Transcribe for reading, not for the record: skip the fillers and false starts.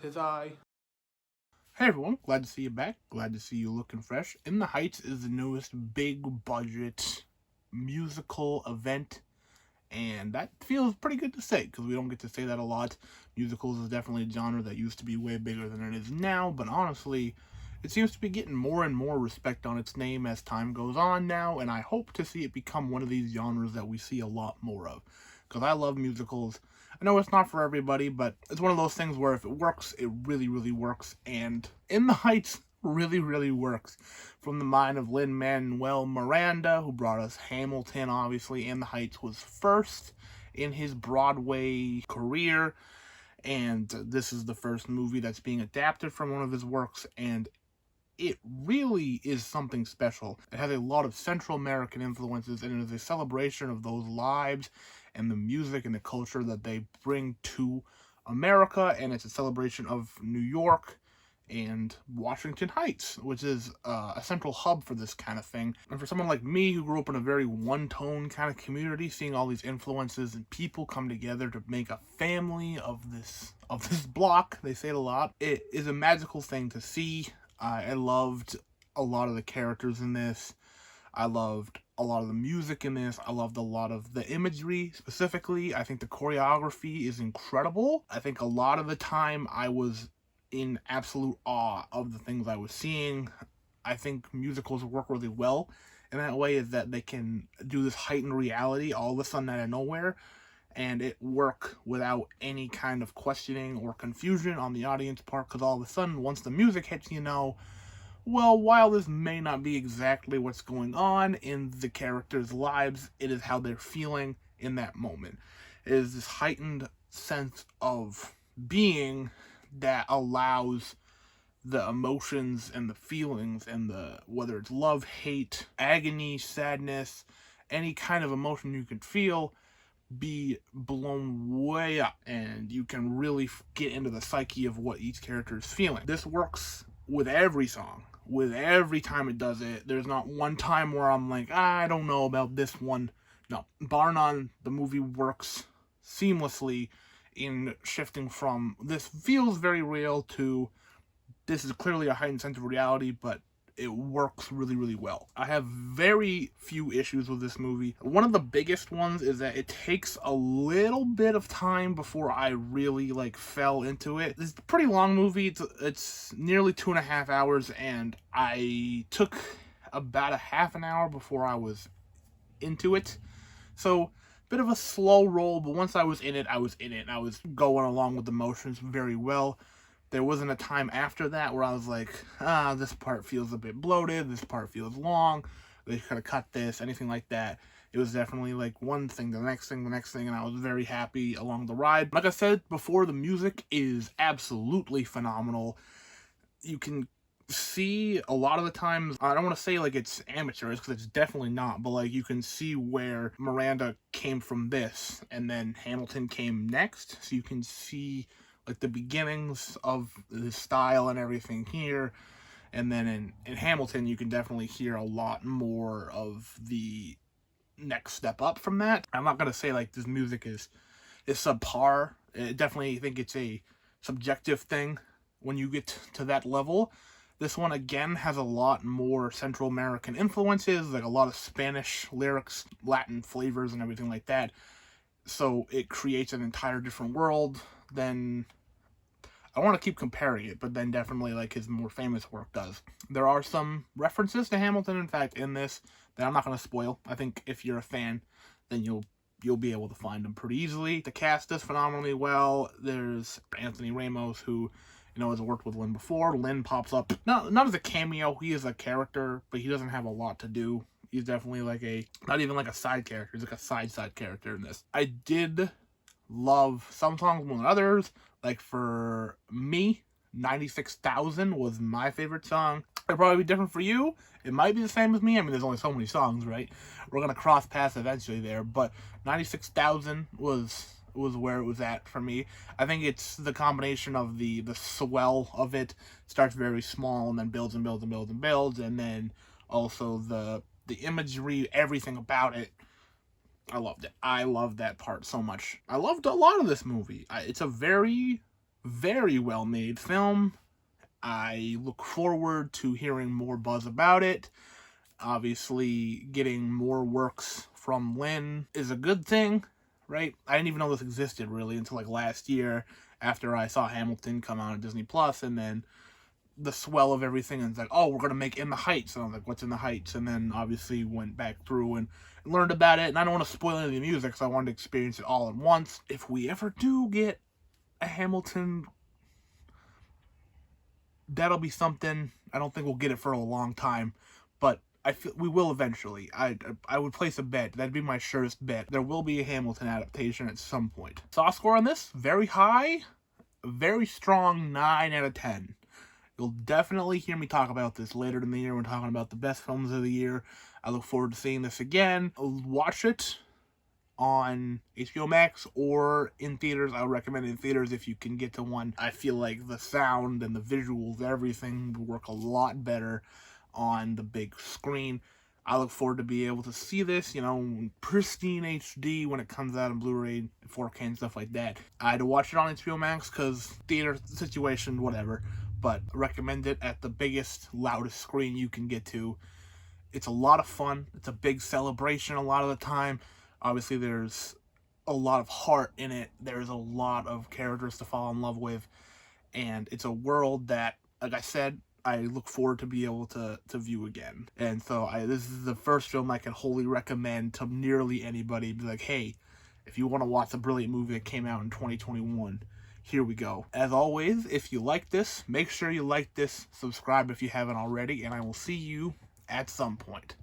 'Tis I. Hey everyone, glad to see you back. Glad to see you looking fresh. In the Heights is the newest big budget musical event, and that feels pretty good to say because we don't get to say that a lot. Musicals is definitely a genre that used to be way bigger than it is now, but honestly, it seems to be getting more and more respect on its name as time goes on now, and I hope to see it become one of these genres that we see a lot more of because I love musicals. I know it's not for everybody, but it's one of those things where if it works, it really, really works. And In the Heights really, really works. From the mind of Lin Manuel Miranda, who brought us Hamilton, obviously. In the Heights was first in his Broadway career, and this is the first movie that's being adapted from one of his works, and it really is something special. It has a lot of Central American influences, and it is a celebration of those lives and the music and the culture that they bring to America, and it's a celebration of New York and Washington Heights, which is a central hub for this kind of thing. And for someone like me who grew up in a very one-tone kind of community, seeing all these influences and people come together to make a family of this block, they say it a lot, it is a magical thing to see. I loved a lot of the characters in this. I loved a lot of the music in this. I loved a lot of the imagery specifically. I think the choreography is incredible. I think a lot of the time I was in absolute awe of the things I was seeing. I think musicals work really well in that way, is that they can do this heightened reality all of a sudden out of nowhere, and it work without any kind of questioning or confusion on the audience part, because all of a sudden, once the music hits, you know, well, while this may not be exactly what's going on in the characters' lives, it is how they're feeling in that moment. It is this heightened sense of being that allows the emotions and the feelings and the, whether it's love, hate, agony, sadness, any kind of emotion you can feel, be blown way up, and you can really get into the psyche of what each character is feeling. This works with every song, with every time it does it. There's not one time where I'm like, I don't know about this one. No, bar none, the movie works seamlessly in shifting from this feels very real to this is clearly a heightened sense of reality, but it works really, really well. I have very few issues with this movie. One of the biggest ones is that it takes a little bit of time before I really fell into it. It's a pretty long movie. It's nearly 2.5 hours, and I took about a half an hour before I was into it. So bit of a slow roll, but once I was in it, I was in it, and I was going along with the motions very well. There wasn't a time after that where I was like, this part feels a bit bloated, this part feels long, they could have cut this, anything like that. It was definitely one thing, the next thing, and I was very happy along the ride. Like I said before, the music is absolutely phenomenal. You can see a lot of the times, I don't want to say it's amateurish, because it's definitely not, but you can see where Miranda came from this, and then Hamilton came next, so you can see the beginnings of the style and everything here. And then in Hamilton, you can definitely hear a lot more of the next step up from that. I'm not going to say this music is subpar. I definitely think it's a subjective thing when you get to that level. This one, again, has a lot more Central American influences, a lot of Spanish lyrics, Latin flavors, and everything like that. So it creates an entire different world than, I want to keep comparing it, but then definitely his more famous work does. There are some references to Hamilton, in fact, in this that I'm not going to spoil. I think if you're a fan, then you'll be able to find them pretty easily. The cast does phenomenally well. There's Anthony Ramos, who has worked with Lin before. Lin pops up, not as a cameo, he is a character, but he doesn't have a lot to do. He's definitely not even a side character, he's a side character in this. I did love some songs more than others. For me, 96,000 was my favorite song. It'll probably be different for you. It might be the same as me. I mean, there's only so many songs, right? We're going to cross paths eventually there, but 96,000 was where it was at for me. I think it's the combination of the swell of it. Starts very small and then builds and builds and builds and builds, and then also the imagery, everything about it. I loved it. I loved that part so much. I loved a lot of this movie. It's a very, very well made film. I look forward to hearing more buzz about it. Obviously, getting more works from Lin is a good thing, right? I didn't even know this existed really until like last year after I saw Hamilton come out on Disney Plus, and then the swell of everything, and it's like, oh, we're gonna make In the Heights, and I was like, what's In the Heights? And then obviously went back through and learned about it, and I don't want to spoil any of the music because I wanted to experience it all at once. If we ever do get a Hamilton, that'll be something. I don't think we'll get it for a long time, but I feel we will eventually. I would place a bet. That'd be my surest bet. There will be a Hamilton adaptation at some point. Soft score on this, very high, very strong 9 out of 10. You'll definitely hear me talk about this later in the year when talking about the best films of the year. I look forward to seeing this again. Watch it on HBO Max or in theaters. I would recommend it in theaters if you can get to one. I feel like the sound and the visuals, everything would work a lot better on the big screen. I look forward to being able to see this, in pristine HD when it comes out in Blu-ray, 4K and stuff like that. I had to watch it on HBO Max because theater situation, whatever. But recommend it at the biggest, loudest screen you can get to. It's a lot of fun. It's a big celebration a lot of the time. Obviously, there's a lot of heart in it. There's a lot of characters to fall in love with. And it's a world that, like I said, I look forward to be able to view again. And so this is the first film I can wholly recommend to nearly anybody. Be like, hey, if you want to watch a brilliant movie that came out in 2021, here we go. As always, if you like this, make sure you like this, subscribe if you haven't already, and I will see you at some point.